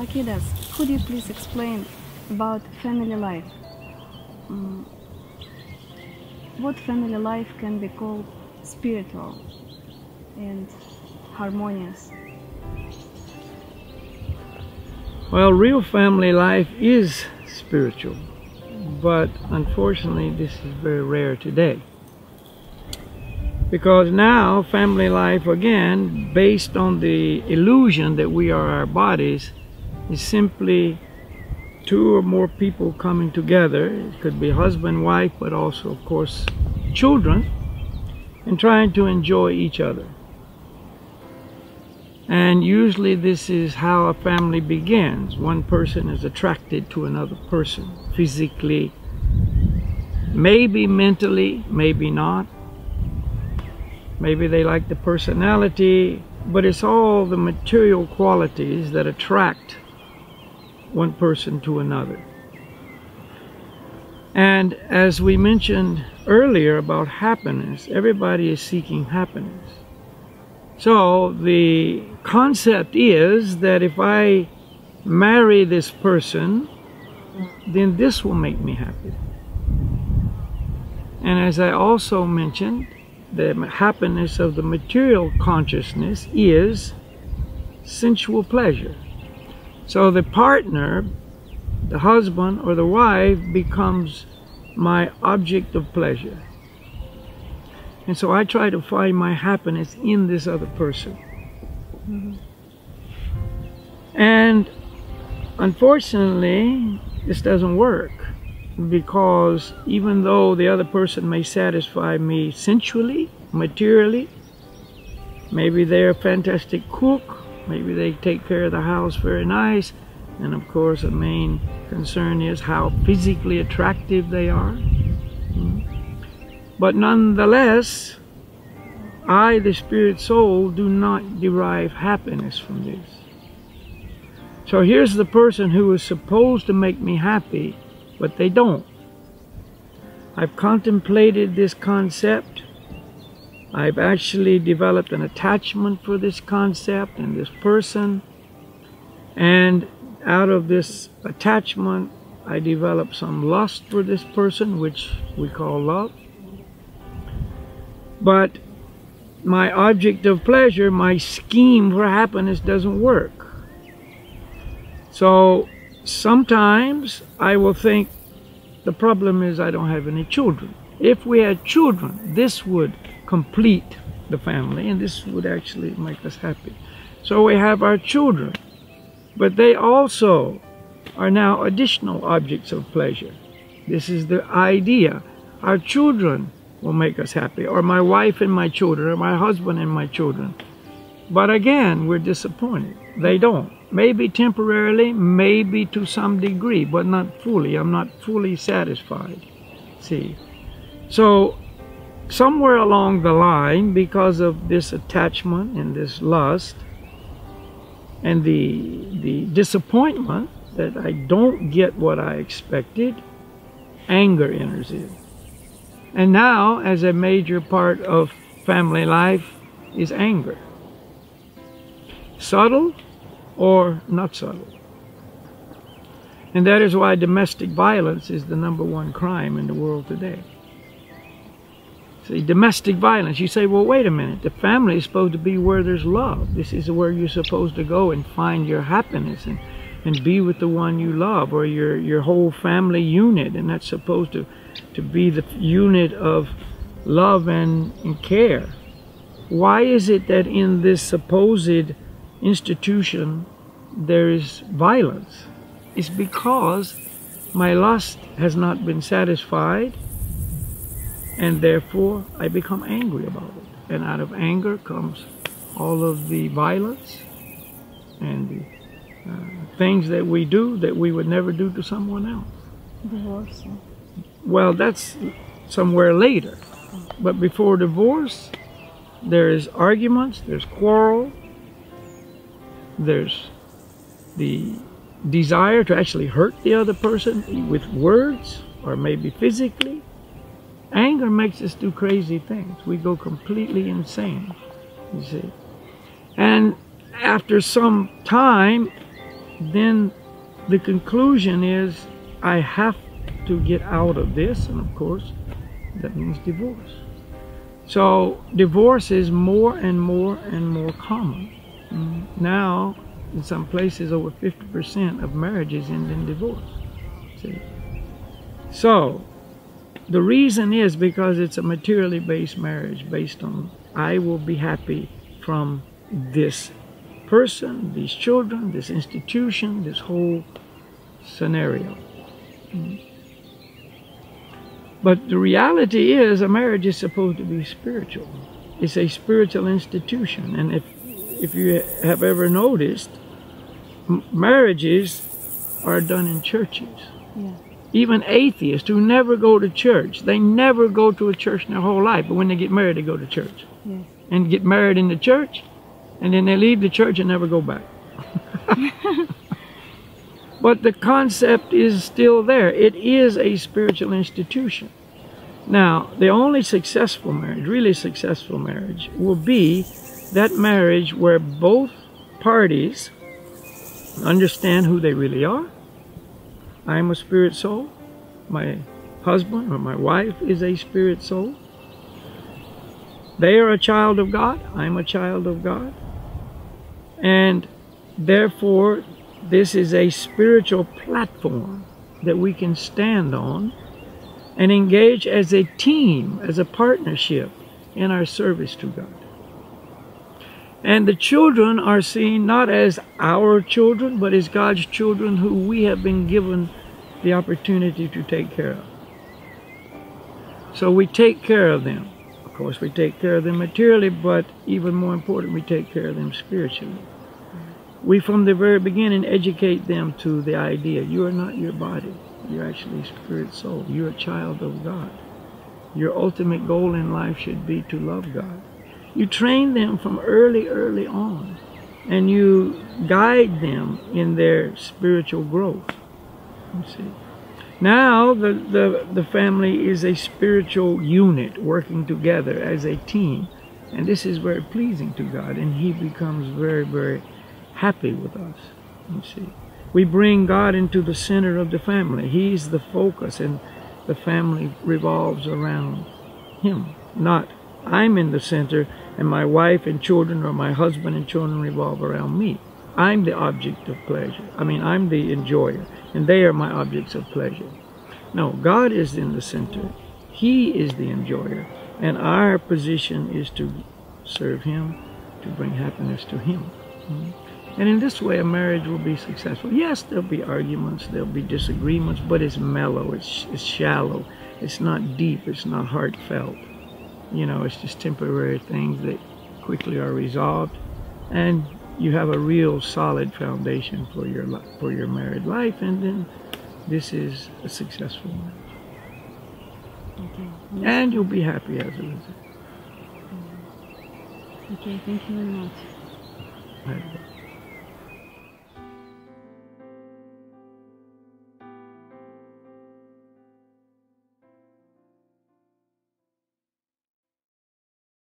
Balakhilya, could you please explain about family life? What family life can be called spiritual and harmonious? Well, real family life is spiritual, but unfortunately this is very rare today. Because now family life, again, based on the illusion that we are our bodies, is simply two or more people coming together. It could be husband, wife, but also, of course, children, and trying to enjoy each other. And usually this is how a family begins. One person is attracted to another person, physically, maybe mentally, maybe not. Maybe they like the personality, but it's all the material qualities that attract one person to another. And as we mentioned earlier about happiness, everybody is seeking happiness. So the concept is that if I marry this person, then this will make me happy. And as I also mentioned, the happiness of the material consciousness is sensual pleasure. So the partner, the husband or the wife, becomes my object of pleasure. And so I try to find my happiness in this other person. And unfortunately, this doesn't work, because even though the other person may satisfy me sensually, materially, maybe they're a fantastic cook, maybe they take care of the house very nice, and of course the main concern is how physically attractive they are. But nonetheless, I, the spirit soul, do not derive happiness from this. So here's the person who is supposed to make me happy, but they don't. I've contemplated this concept. I've actually developed an attachment for this concept and this person. And out of this attachment, I developed some lust for this person, which we call love. But my object of pleasure, my scheme for happiness, doesn't work. So sometimes I will think the problem is I don't have any children. If we had children, this would complete the family, and this would actually make us happy. So we have our children, but they also are now additional objects of pleasure. This is the idea. Our children will make us happy, or my wife and my children, or my husband and my children. But again, we're disappointed. They don't. Maybe temporarily, maybe to some degree, but not fully. I'm not fully satisfied. See? So somewhere along the line, because of this attachment and this lust and the disappointment that I don't get what I expected, anger enters in. And now, as a major part of family life, is anger. Subtle or not subtle. And that is why domestic violence is the #1 crime in the world today. See, domestic violence, you say, well, wait a minute, the family is supposed to be where there's love. This is where you're supposed to go and find your happiness and be with the one you love, or your whole family unit, and that's supposed to be the unit of love and care. Why is it that in this supposed institution there is violence? It's because my lust has not been satisfied, and therefore I become angry about it. And out of anger comes all of the violence and the things that we do that we would never do to someone else. Divorce. Well, that's somewhere later. But before divorce, there is arguments, there's quarrel, there's the desire to actually hurt the other person with words or maybe physically. Anger makes us do crazy things. We go completely insane, you see. And after some time, then the conclusion is I have to get out of this, and of course that means divorce. So divorce is more and more and more common. Now in some places over 50% of marriages end in divorce. See? So the reason is because it's a materially based marriage, based on I will be happy from this person, these children, this institution, this whole scenario. But the reality is a marriage is supposed to be spiritual. It's a spiritual institution. And if you have ever noticed, marriages are done in churches. Yeah. Even atheists who never go to church, they never go to a church in their whole life, but when they get married, they go to church. Yes. And get married in the church, and then they leave the church and never go back. But the concept is still there. It is a spiritual institution. Now, the only successful marriage, really successful marriage, will be that marriage where both parties understand who they really are. I am a spirit soul. My husband or my wife is a spirit soul. They are a child of God. I'm a child of God. And therefore, this is a spiritual platform that we can stand on and engage as a team, as a partnership in our service to God. And the children are seen not as our children, but as God's children who we have been given the opportunity to take care of. So we take care of them. Of course, we take care of them materially, but even more important, we take care of them spiritually. We, from the very beginning, educate them to the idea, you are not your body. You're actually spirit soul. You're a child of God. Your ultimate goal in life should be to love God. You train them from early on, and you guide them in their spiritual growth. You see. Now the family is a spiritual unit working together as a team, and this is very pleasing to God, and He becomes very happy with us. You see. We bring God into the center of the family. He's the focus, and the family revolves around Him. Not I'm in the center, and my wife and children or my husband and children revolve around me. I'm the object of pleasure. I'm the enjoyer, and they are my objects of pleasure. No, God is in the center. He is the enjoyer, and our position is to serve Him, to bring happiness to Him. And in this way, a marriage will be successful. Yes, there'll be arguments, there'll be disagreements, but it's mellow, it's shallow, it's not deep, it's not heartfelt. You know, it's just temporary things that quickly are resolved, and you have a real solid foundation for your married life, and then this is a successful marriage. Okay. And you'll be happy as a result. Okay, thank you very much. Right.